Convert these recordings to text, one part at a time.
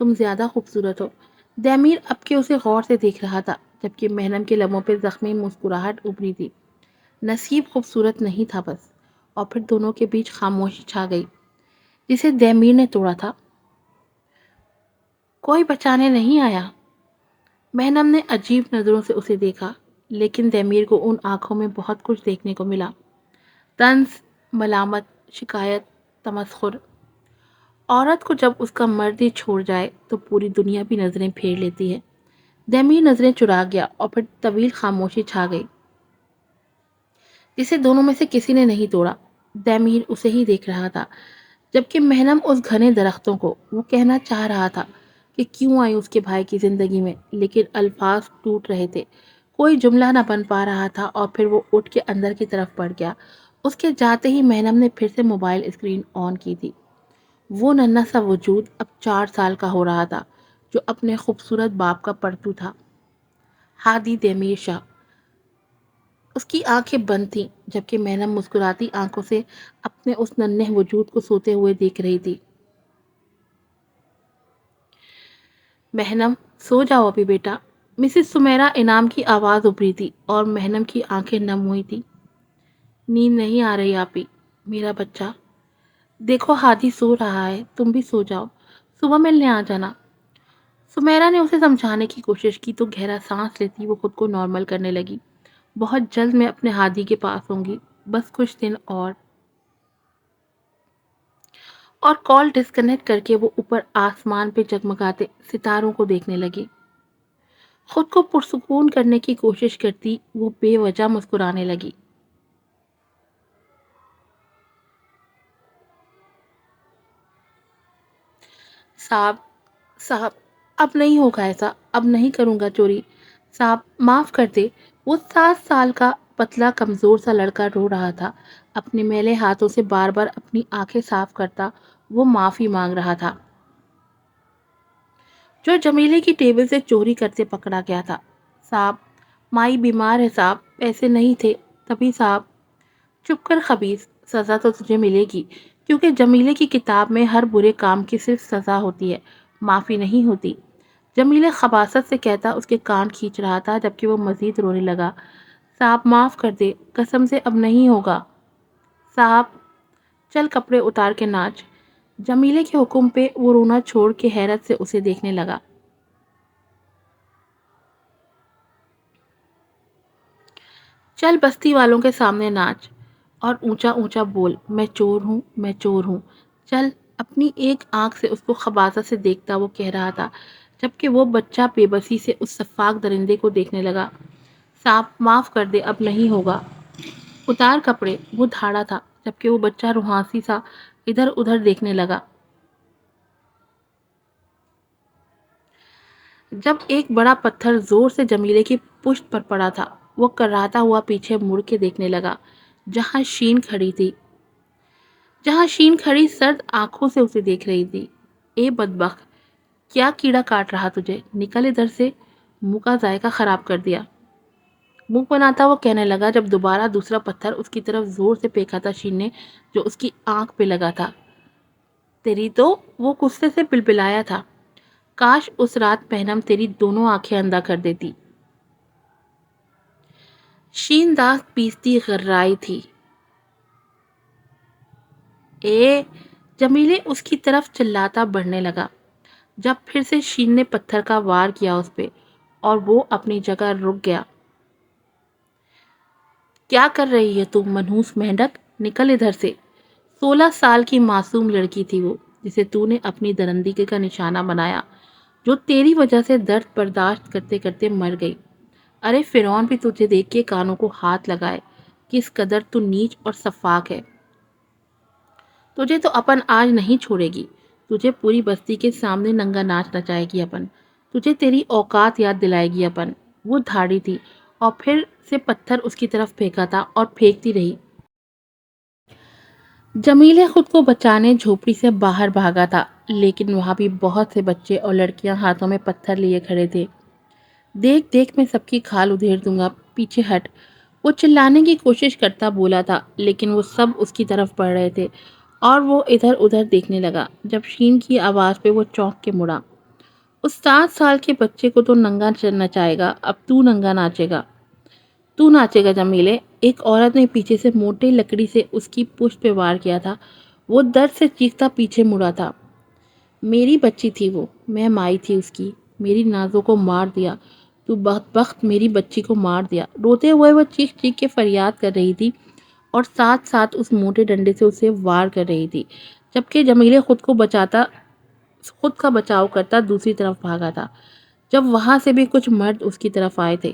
تم زیادہ خوبصورت ہو۔ دمیر اب کے اسے غور سے دیکھ رہا تھا جبکہ محنم کے لبوں پہ زخمی مسکراہٹ ابری تھی۔ نصیب خوبصورت نہیں تھا بس۔ اور پھر دونوں کے بیچ خاموشی چھا گئی جسے دمیر نے توڑا تھا۔ کوئی بچانے نہیں آیا؟ محنم نے عجیب نظروں سے اسے دیکھا لیکن دمیر کو ان آنکھوں میں بہت کچھ دیکھنے کو ملا۔ طنز، ملامت، شکایت، تمسخر۔ عورت کو جب اس کا مرد ہی چھوڑ جائے تو پوری دنیا بھی نظریں پھیر لیتی ہے۔ دمیر نظریں چرا گیا اور پھر طویل خاموشی چھا گئی جسے دونوں میں سے کسی نے نہیں توڑا۔ دمیر اسے ہی دیکھ رہا تھا جبکہ محنم اس گھنے درختوں کو۔ وہ کہنا چاہ رہا تھا کہ کیوں آئی اس کے بھائی کی زندگی میں، لیکن الفاظ ٹوٹ رہے تھے، کوئی جملہ نہ بن پا رہا تھا۔ اور پھر وہ اٹھ کے اندر کی طرف بڑھ گیا۔ اس کے جاتے ہی محنم نے پھر سے موبائل اسکرین آن کی تھی۔ وہ ننھا سا وجود اب 4 سال کا ہو رہا تھا جو اپنے خوبصورت باپ کا پرتو تھا، ہادی دمیر شاہ۔ اس کی آنکھیں بند تھیں جبکہ محنم مسکراتی آنکھوں سے اپنے اس ننھے وجود کو سوتے ہوئے دیکھ رہی تھی۔ محنم سو جاؤ ابھی بیٹا۔ مسز سمیرا انعام کی آواز ابھری تھی اور محنم کی آنکھیں نم ہوئی تھی۔ نیند نہیں آ رہی آپی، میرا بچہ؟ دیکھو ہادی سو رہا ہے، تم بھی سو جاؤ، صبح ملنے آ جانا۔ سمیرا نے اسے سمجھانے کی کوشش کی تو گہرا سانس لیتی وہ خود کو نارمل کرنے لگی۔ بہت جلد میں اپنے ہادی کے پاس ہوں گی، بس کچھ دن اور کال ڈسکنیکٹ کر کے وہ اوپر آسمان پہ جگمگاتے ستاروں کو دیکھنے لگی۔ خود کو پرسکون کرنے کی کوشش کرتی وہ بے وجہ مسکرانے لگی۔ صاحب، صاحب، اب نہیں ہوگا ایسا، اب نہیں کروں گا چوری، صاحب معاف کر دے۔ وہ 7 سال کا پتلا کمزور سا لڑکا رو رہا تھا، اپنے میلے ہاتھوں سے بار بار اپنی آنکھیں صاف کرتا وہ معافی مانگ رہا تھا۔ جو جمیلے کی ٹیبل سے چوری کرتے پکڑا گیا تھا۔ صاحب، مائی بیمار ہے صاحب، پیسے نہیں تھے تبھی صاحب۔ چپ کر خبیث، سزا تو تجھے ملے گی کیونکہ جمیلے کی کتاب میں ہر برے کام کی صرف سزا ہوتی ہے، معافی نہیں ہوتی۔ جمیلے خباثت سے کہتا اس کے کان کھینچ رہا تھا جبکہ وہ مزید رونے لگا۔ صاحب معاف کر دے، قسم سے اب نہیں ہوگا۔ صاحب چل کپڑے اتار کے ناچ۔ جمیلے کے حکم پہ وہ رونا چھوڑ کے حیرت سے اسے دیکھنے لگا۔ چل بستی والوں کے سامنے ناچ اور اونچا اونچا بول، میں چور ہوں، میں چور ہوں۔ چل۔ اپنی ایک آنکھ سے اس کو خباثت سے دیکھتا وہ کہہ رہا تھا جبکہ وہ بچہ بے بسی سے اس سفاک درندے کو دیکھنے لگا۔ صاحب معاف کر دے، اب نہیں ہوگا۔ اتار کپڑے، وہ دھاڑا تھا جبکہ وہ بچہ روحانسی سا ادھر ادھر دیکھنے لگا۔ جب ایک بڑا پتھر زور سے جمیلے کی پشت پر پڑا تھا، وہ کراتا ہوا پیچھے مڑ کے دیکھنے لگا جہاں شین کھڑی تھی۔ سرد آنکھوں سے اسے دیکھ رہی تھی۔ اے بدبخت، کیا کیڑا کاٹ رہا تجھے؟ نکل ادھر سے، منہ کا ذائقہ خراب کر دیا۔ منہ بناتا وہ کہنے لگا جب دوبارہ دوسرا پتھر اس کی طرف زور سے پھینکا تھا شین نے جو اس کی آنکھ پہ لگا تھا۔ تیری تو، وہ غصے سے بلبلایا تھا، کاش اس رات محنم تیری دونوں آنکھیں اندھا کر دیتی۔ شین داغ پیستی غرائی تھی۔ اے، جمیلے اس کی طرف چلاتا بڑھنے لگا جب پھر سے شین نے پتھر کا وار کیا اس پہ اور وہ اپنی جگہ رک گیا۔ کیا کر رہی ہے تو منحوس مہنڈک؟ نکل ادھر سے۔ 16 سال کی معصوم لڑکی تھی وہ جسے تو نے اپنی درندگی کا نشانہ بنایا، جو تیری وجہ سے درد برداشت کرتے کرتے مر گئی۔ ارے فرعون بھی تجھے دیکھ کے کانوں کو ہاتھ لگائے، کس قدر تو نیچ اور سفاک ہے۔ تجھے تو اپن آج نہیں چھوڑے گی، تجھے پوری بستی کے سامنے ننگا ناچ نچائے گی اپن، تجھے تیری اوقات یاد دلائے گی اپن۔ وہ دھاڑی تھی اور پھر سے پتھر اس کی طرف پھینکا تھا اور پھینکتی رہی۔ جمیلے خود کو بچانے جھوپڑی سے باہر بھاگا تھا لیکن وہاں بھی بہت سے بچے اور لڑکیاں ہاتھوں میں پتھر لیے کھڑے تھے۔ دیکھ دیکھ میں سب کی کھال ادھیڑ دوں گا، پیچھے ہٹ۔ وہ چلانے کی کوشش کرتا بولا تھا لیکن وہ سب اس کی طرف بڑھ رہے تھے اور وہ ادھر ادھر دیکھنے لگا۔ جب شین کی آواز پہ وہ چونک کے مڑا۔ اس 7 سال کے بچے کو تو ننگا نچائے گا، اب تو ننگا ناچے گا، تو ناچے گا جمیلے۔ ایک عورت نے پیچھے سے موٹی لکڑی سے اس کی پشت پہ وار کیا تھا۔ وہ درد سے چیختا پیچھے مڑا تھا۔ میری بچی تھی وہ، میں مائی تھی اس کی، میری نازوں کو مار دیا، تو بدبخت میری بچی کو مار دیا۔ روتے ہوئے وہ چیخ چیخ کے فریاد کر رہی تھی اور ساتھ ساتھ اس موٹے ڈنڈے سے اسے وار کر رہی تھی، جبکہ جمیلے خود کا بچاؤ کرتا دوسری طرف بھاگا تھا، جب وہاں سے بھی کچھ مرد اس کی طرف آئے تھے۔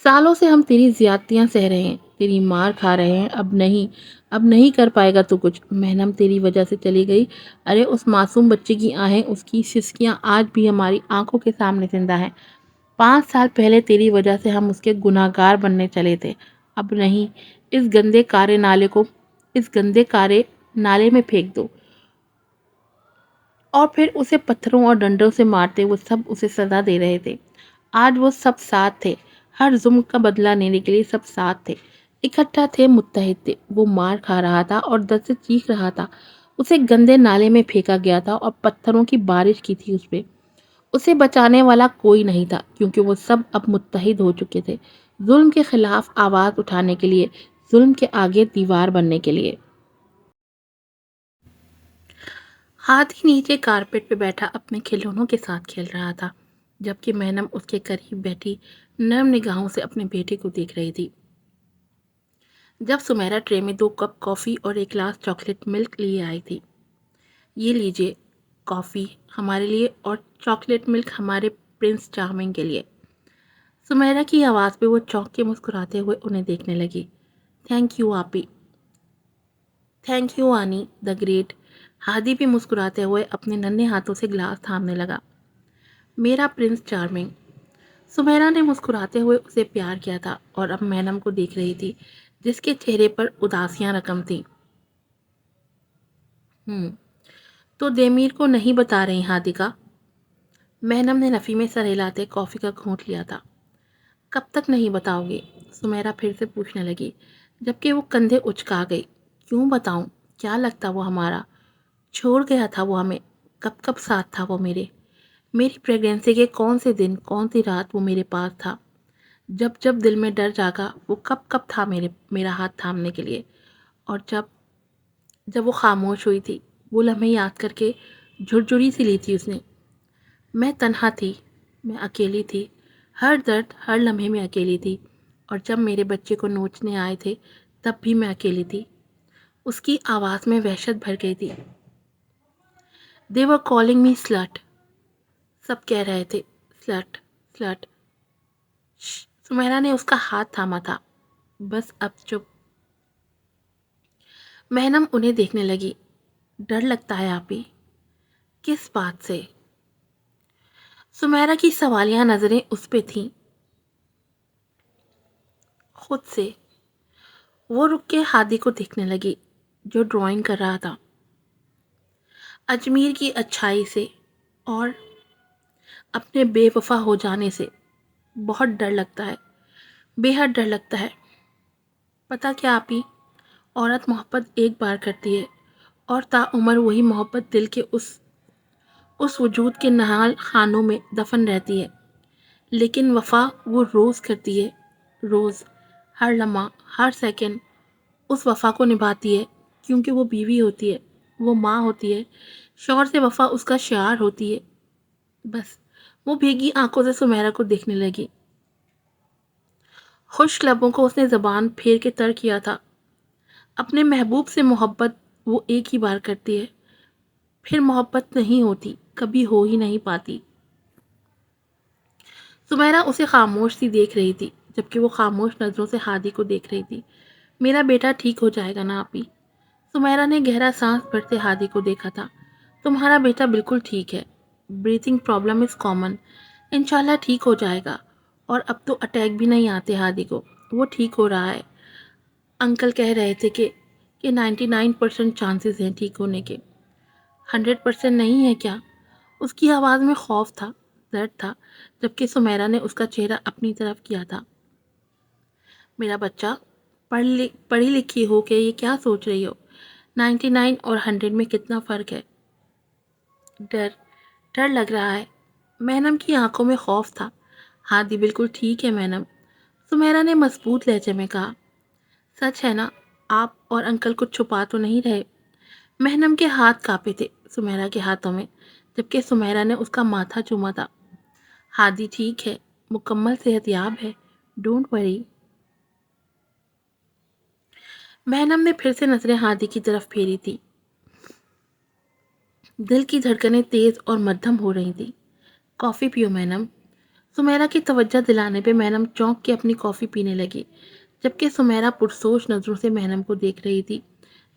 سالوں سے ہم تیری زیادتیاں سہ رہے ہیں، تیری مار کھا رہے ہیں، اب نہیں کر پائے گا تو کچھ۔ مہنم تیری وجہ سے چلی گئی۔ ارے اس معصوم بچے کی آہیں، اس کی سسکیاں آج بھی ہماری آنکھوں کے سامنے زندہ ہیں۔ 5 سال پہلے تیری وجہ سے ہم اس کے گناہگار بننے چلے تھے، اب نہیں۔ اس گندے کارے نالے میں پھینک دو۔ اور پھر اسے پتھروں اور ڈنڈوں سے مارتے وہ سب اسے سزا دے رہے تھے۔ آج وہ سب ساتھ تھے، ہر ظلم کا بدلہ لینے کے لیے سب ساتھ تھے، اکٹھا تھے، متحد تھے۔ وہ مار کھا رہا تھا اور درد سے چیخ رہا تھا۔ اسے گندے نالے میں پھینکا گیا تھا اور پتھروں کی بارش کی تھی اس پہ۔ اسے بچانے والا کوئی نہیں تھا، کیونکہ وہ سب اب متحد ہو چکے تھے، ظلم کے خلاف آواز اٹھانے کے لیے، ظلم کے آگے دیوار بننے کے لیے۔ ہاتھی نیچے کارپیٹ پہ بیٹھا اپنے کھلونوں کے ساتھ کھیل رہا تھا، جبکہ مہنم اس کے قریب بیٹھی نرم نگاہوں سے اپنے بیٹے کو دیکھ رہی تھی۔ جب سمیرا ٹرے میں 2 کپ کافی اور ایک گلاس چاکلیٹ ملک لیے آئی تھی۔ یہ لیجیے، کافی ہمارے لیے اور چاکلیٹ ملک ہمارے پرنس چارمنگ کے لیے۔ سمیرا کی آواز پہ وہ چونک کے مسکراتے ہوئے انہیں دیکھنے لگی۔ تھینک یو آپی، تھینک یو آنی دا گریٹ۔ ہادی بھی مسکراتے ہوئے اپنے ننھے ہاتھوں سے گلاس تھامنے لگا۔ میرا پرنس چارمنگ۔ سمیرا نے مسکراتے ہوئے اسے پیار کیا تھا اور اب مہنم کو دیکھ رہی تھی، جس کے چہرے پر اداسیاں رقم تھیں۔ تو دیمیر کو نہیں بتا رہی ہادی کا؟ مہنم نے نفی میں سر ہلاتے کافی کا گھونٹ لیا تھا۔ کب تک نہیں بتاؤ گے؟ سمیرا پھر سے پوچھنے لگی، جبکہ وہ کندھے اچکا گئی۔ کیوں بتاؤں؟ کیا لگتا وہ ہمارا؟ چھوڑ گیا تھا وہ ہمیں، کب ساتھ تھا وہ میری پریگنینسی کے کون سے دن، کون سی رات وہ میرے پاس تھا؟ جب دل میں ڈر جاگا وہ کب تھا میرا ہاتھ تھامنے کے لیے؟ اور جب وہ خاموش ہوئی تھی، وہ لمحے یاد کر کے جھرجھری سی لی تھی اس نے۔ میں تنہا تھی، میں اکیلی تھی، ہر درد ہر لمحے میں اکیلی تھی، اور جب میرے بچے کو نوچنے آئے تھے تب بھی میں اکیلی تھی۔ اس کی آواز میں وحشت بھر گئی تھی۔ They were calling me slut۔ سب کہہ رہے تھے سلٹ سلٹ۔ سمیرا نے اس کا ہاتھ تھاما تھا۔ بس اب چپ۔ مہنم انہیں دیکھنے لگی۔ ڈر لگتا ہے آپی؟ کس بات سے؟ سمیرا کی سوالیہ نظریں اس پہ تھیں۔ خود سے۔ وہ رک کے ہادی کو دیکھنے لگی، جو ڈرائنگ کر رہا تھا۔ اجمیر کی اچھائی سے اور اپنے بے وفا ہو جانے سے بہت ڈر لگتا ہے، بے حد ڈر لگتا ہے۔ پتہ کیا آپی، عورت محبت ایک بار کرتی ہے اور تا عمر وہی محبت دل کے اس وجود کے نہال خانوں میں دفن رہتی ہے، لیکن وفا وہ روز کرتی ہے، روز، ہر لمحہ، ہر سیکنڈ اس وفا کو نبھاتی ہے، کیونکہ وہ بیوی ہوتی ہے، وہ ماں ہوتی ہے، شوہر سے وفا اس کا شعار ہوتی ہے۔ بس وہ بھیگی آنکھوں سے سمیرا کو دیکھنے لگی۔ خشک لبوں کو اس نے زبان پھیر کے تر کیا تھا۔ اپنے محبوب سے محبت وہ ایک ہی بار کرتی ہے، پھر محبت نہیں ہوتی، کبھی ہو ہی نہیں پاتی۔ سمیرا اسے خاموش سی دیکھ رہی تھی، جبکہ وہ خاموش نظروں سے ہادی کو دیکھ رہی تھی۔ میرا بیٹا ٹھیک ہو جائے گا نا آپی؟ سمیرا نے گہرا سانس بھرتے ہادی کو دیکھا تھا۔ تمہارا بیٹا بالکل ٹھیک ہے، بریتھنگ پرابلم از کامن، انشاءاللہ ٹھیک ہو جائے گا، اور اب تو اٹیک بھی نہیں آتے ہادی کو، وہ ٹھیک ہو رہا ہے۔ انکل کہہ رہے تھے کہ 99% چانسز ہیں ٹھیک ہونے کے۔ 100% نہیں ہے کیا؟ اس کی آواز میں خوف تھا، درد تھا، جبکہ سمیرا نے اس کا چہرہ اپنی طرف کیا تھا۔ میرا بچہ، پڑھی لکھی ہو کے یہ کیا سوچ رہی ہو؟ 99 اور 100 میں کتنا فرق ہے؟ ڈر ڈر لگ رہا ہے۔ مہنم کی آنکھوں میں خوف تھا۔ ہادی بالکل ٹھیک ہے مہنم، سمیرا نے مضبوط لہجے میں کہا۔ سچ ہے نا، آپ اور انکل کچھ چھپا تو نہیں رہے؟ مہنم کے ہاتھ کانپے تھے سمیرا کے ہاتھوں میں، جبکہ سمیرا نے اس کا ماتھا چوما تھا۔ ہادی ٹھیک ہے، مکمل صحت یاب ہے، ڈونٹ وری۔ مہنم نے پھر سے نظریں ہادی کی طرف پھیری تھی۔ دل کی دھڑکنیں تیز اور مدھم ہو رہی تھی۔ کافی پیو مہنم۔ سمیرا کی توجہ دلانے پہ مہنم چونک کے اپنی کافی پینے لگی، جبکہ سمیرا پرسوچ نظروں سے مہنم کو دیکھ رہی تھی،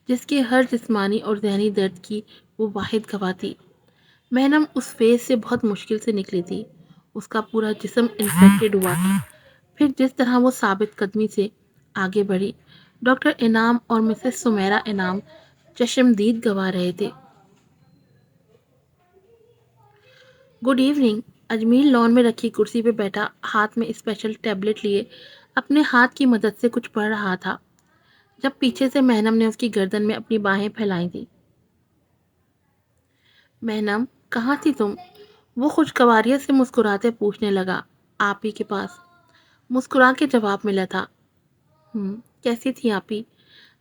جس کے ہر جسمانی اور ذہنی درد کی وہ واحد گواہ تھی۔ مہنم اس فیز سے بہت مشکل سے نکلی تھی۔ اس کا پورا جسم انفیکٹڈ ہوا تھا۔ پھر جس طرح وہ ثابت قدمی سے آگے بڑھی، ڈاکٹر انعام اور مسز سمیرا انعام چشمدید گوا رہے تھے۔ Good evening. اجمیر لان میں رکھی کرسی پہ بیٹھا، ہاتھ میں اسپیشل ٹیبلٹ لیے اپنے ہاتھ کی مدد سے کچھ پڑھ رہا تھا، جب پیچھے سے مہنم نے اس کی گردن میں اپنی باہیں پھیلائی تھی۔ مہنم، کہاں تھی تم؟ وہ خوشگواریت سے مسکراتے پوچھنے لگا۔ آپ ہی کے پاس، مسکرا کے جواب ملا تھا۔ کیسی تھی آپ ہی؟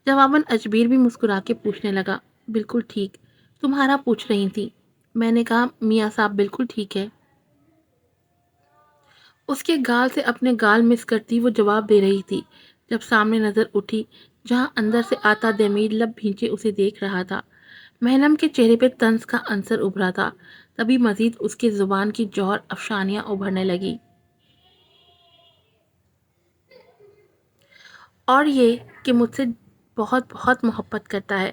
جواباً اجبیر بھی مسکرا کے پوچھنے لگا۔ بالکل ٹھیک، تمہارا پوچھ رہی تھی۔ میں نے کہا میاں صاحب بالکل ٹھیک ہے۔ اس کے گال سے اپنے گال مس کرتی وہ جواب دے رہی تھی، جب سامنے نظر اٹھی جہاں اندر سے آتا دمیر لب بھینچے اسے دیکھ رہا تھا۔ مہنم کے چہرے پہ طنز کا عنصر ابھرا تھا، تبھی مزید اس کے زبان کی جوہر افشانیاں ابھرنے لگی۔ اور یہ کہ مجھ سے بہت بہت محبت کرتا ہے،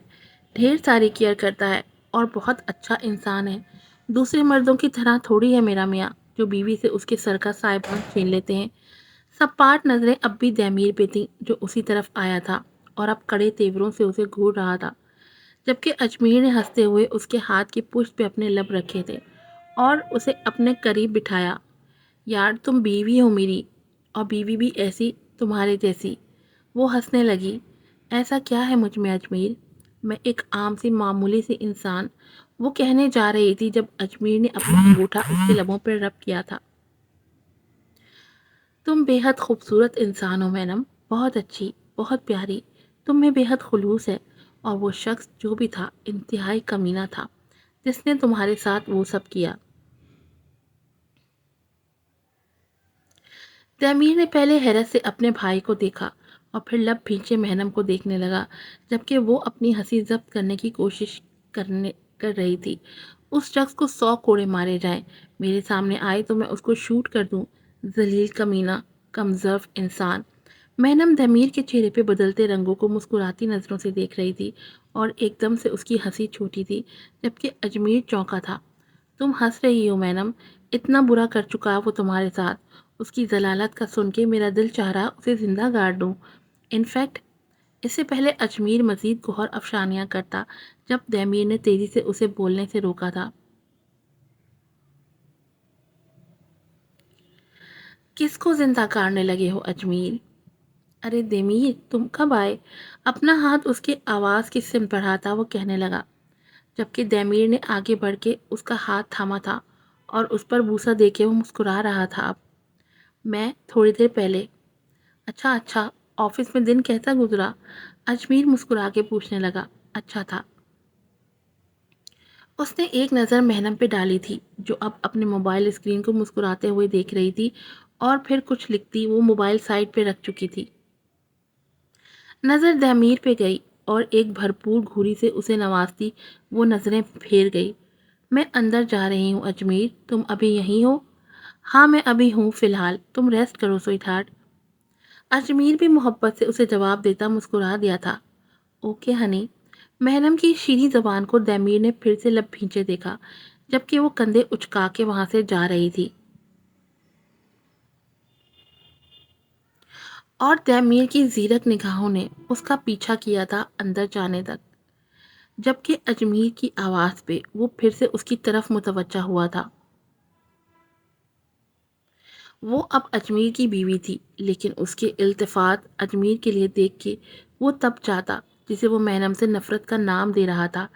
ڈھیر ساری کیئر کرتا ہے اور بہت اچھا انسان ہے۔ دوسرے مردوں کی طرح تھوڑی ہے میرا میاں، جو بیوی سے اس کے سر کا سائبان چھین لیتے ہیں۔ سپاٹ نظریں اب بھی دمیر پہ تھیں جو اسی طرف آیا تھا اور اب کڑے تیوروں سے اسے گھور رہا تھا، جبکہ اجمیر نے ہنستے ہوئے اس کے ہاتھ کی پشت پہ اپنے لب رکھے تھے اور اسے اپنے قریب بٹھایا۔ یار تم بیوی ہو میری، اور بیوی بھی ایسی تمہارے جیسی۔ وہ ہنسنے لگی۔ ایسا کیا ہے مجھ میں اجمیر؟ میں ایک عام سی معمولی سی انسان، وہ کہنے جا رہی تھی جب اجمیر نے اپنا انگوٹھا اس کے لبوں پر رب کیا تھا۔ تم بے حد خوبصورت انسان ہو مینم، بہت اچھی، بہت پیاری، تم میں بے حد خلوص ہے، اور وہ شخص جو بھی تھا انتہائی کمینہ تھا جس نے تمہارے ساتھ وہ سب کیا۔ تیمیر نے پہلے حیرت سے اپنے بھائی کو دیکھا اور پھر لب بھینچے مہنم کو دیکھنے لگا، جبکہ وہ اپنی ہنسی ضبط کرنے کی کوشش کر رہی تھی۔ اس شخص کو 100 کوڑے مارے جائیں، میرے سامنے آئے تو میں اس کو شوٹ کر دوں، ذلیل کمینہ، کمظرف انسان۔ مہنم دمیر کے چہرے پہ بدلتے رنگوں کو مسکراتی نظروں سے دیکھ رہی تھی، اور ایک دم سے اس کی ہنسی چھوٹی تھی، جبکہ اجمیر چونکا تھا۔ تم ہنس رہی ہو مینم، اتنا برا کر چکا وہ تمہارے ساتھ۔ اس کی ضلالت کا سن کے میرا دل چاہ رہا اسے زندہ گاڑ دوں۔ انفیکٹ اس سے پہلے اجمیر مزید گوہر افشانیاں کرتا جب دمیر نے تیزی سے اسے بولنے سے روکا تھا۔ کس کو زندہ گاڑنے لگے ہو اجمیر؟ ارے دمیر تم کب آئے؟ اپنا ہاتھ اس کے آواز کی سمت بڑھاتا وہ کہنے لگا، جبکہ دمیر نے آگے بڑھ کے اس کا ہاتھ تھاما تھا اور اس پر بوسہ دے کے وہ مسکرا رہا تھا۔ اب میں تھوڑی دیر پہلے۔ اچھا اچھا، آفس میں دن کیسا گزرا؟ اجمیر مسکرا کے پوچھنے لگا۔ اچھا تھا۔ اس نے ایک نظر مہنم پہ ڈالی تھی جو اب اپنے موبائل اسکرین کو مسکراتے ہوئے دیکھ رہی تھی، اور پھر کچھ لکھتی وہ موبائل سائٹ پہ رکھ چکی تھی۔ نظر دمیر پہ گئی اور ایک بھرپور گھوری سے اسے نوازتی وہ نظریں پھیر گئی۔ میں اندر جا رہی ہوں اجمیر، تم ابھی یہیں ہو؟ ہاں میں ابھی ہوں فی الحال، تم ریسٹ کرو سوئٹ ہارٹ۔ اجمیر بھی محبت سے اسے جواب دیتا مسکرا دیا تھا۔ Okay honey. مہنم کی شیریں زبان کو دمیر نے پھر سے لب بھینچے دیکھا، جبکہ وہ کندھے اچکا کے وہاں سے جا رہی تھی، اور دمیر کی زیرک نگاہوں نے اس کا پیچھا کیا تھا اندر جانے تک، جبکہ اجمیر کی آواز پہ وہ پھر سے اس کی طرف متوجہ ہوا تھا۔ وہ اب اجمیر کی بیوی تھی، لیکن اس کے التفات اجمیر کے لیے دیکھ کے وہ تب چاہتا جسے وہ محنم سے نفرت کا نام دے رہا تھا،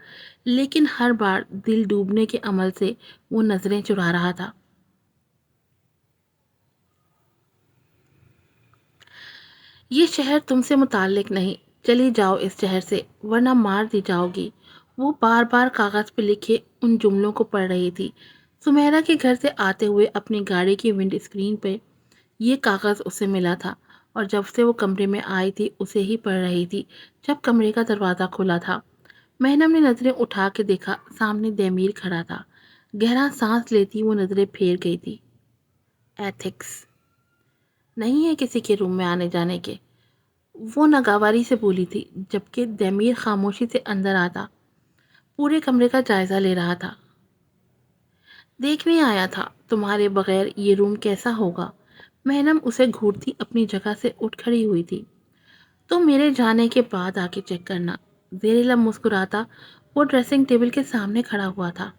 لیکن ہر بار دل ڈوبنے کے عمل سے وہ نظریں چرا رہا تھا۔ یہ شہر تم سے متعلق نہیں، چلی جاؤ اس شہر سے ورنہ مار دی جاؤ گی۔ وہ بار بار کاغذ پہ لکھے ان جملوں کو پڑھ رہی تھی۔ سمیرا کے گھر سے آتے ہوئے اپنی گاڑی کی ونڈ اسکرین پہ یہ کاغذ اسے ملا تھا، اور جب سے وہ کمرے میں آئی تھی اسے ہی پڑھ رہی تھی جب کمرے کا دروازہ کھلا تھا۔ محنم نے نظریں اٹھا کے دیکھا، سامنے دمیر کھڑا تھا۔ گہرا سانس لیتی وہ نظریں پھیر گئی تھی۔ ایتھکس نہیں ہے کسی کے روم میں آنے جانے کے، وہ ناگواری سے بولی تھی، جبکہ دمیر خاموشی سے اندر آتا پورے کمرے کا جائزہ لے رہا تھا۔ دیکھنے آیا تھا تمہارے بغیر یہ روم کیسا ہوگا۔ محنم اسے گھورتی اپنی جگہ سے اٹھ کھڑی ہوئی تھی۔ تو میرے جانے کے بعد آ کے چیک کرنا۔ زیر لب مسکراتا وہ ڈریسنگ ٹیبل کے سامنے کھڑا ہوا تھا۔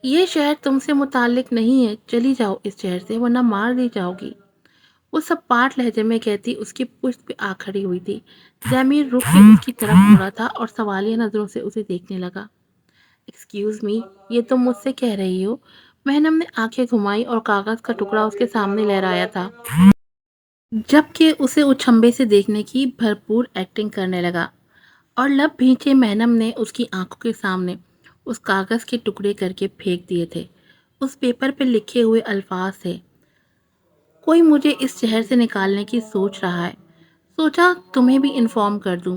یہ شہر تم سے متعلق نہیں ہے، چلی جاؤ اس شہر سے ورنہ مار دی جاؤ گی، وہ سب پاٹ لہجے میں کہتی اس کی پشت پہ آ کھڑی ہوئی تھی۔ ضمیر رک کے اس کی طرف مڑا تھا اور سوالیہ نظروں سے اسے دیکھنے لگا۔ ایکسکیوز می، یہ تم مجھ سے کہہ رہی ہو؟ محنم نے آنکھیں گھمائی اور کاغذ کا ٹکڑا اس کے سامنے لہرایا تھا، جبکہ اسے اچھمبے سے دیکھنے کی بھرپور ایکٹنگ کرنے لگا، اور لب بھینچے محنم نے اس کی آنکھوں کے سامنے اس کاغذ کے ٹکڑے کر کے پھینک دیے تھے۔ اس پیپر پہ لکھے ہوئے الفاظ تھے، کوئی مجھے اس شہر سے نکالنے کی سوچ رہا ہے، سوچا تمہیں بھی انفارم کر دوں۔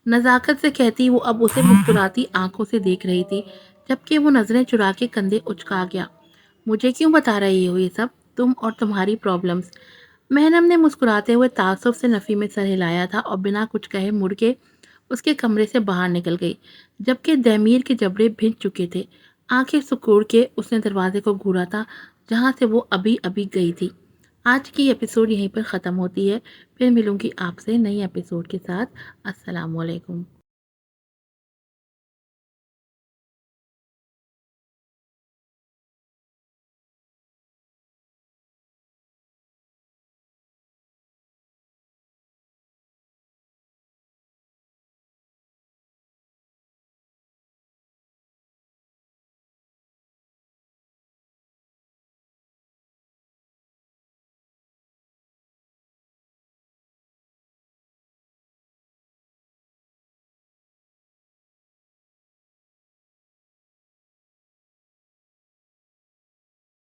نزاکت سے کہتی وہ اب اسے مسکراتی آنکھوں سے دیکھ رہی تھی، جبکہ وہ نظریں چرا کے کندھے اچکا گیا۔ مجھے کیوں بتا رہی ہو یہ سب، تم اور تمہاری پرابلمز؟ محنم نے مسکراتے ہوئے تعصب سے نفی میں سر ہلایا تھا اور بنا کچھ کہے مڑ کے اس کے کمرے سے باہر نکل گئی، جبکہ دمیر کے جبڑے بھیج چکے تھے۔ آنکھیں سکوڑ کے اس نے دروازے کو گھورا تھا جہاں سے وہ ابھی گئی تھی۔ آج کی ایپیسوڈ یہیں پر ختم ہوتی ہے، پھر ملوں گی آپ سے نئی ایپیسوڈ کے ساتھ۔ السلام علیکم۔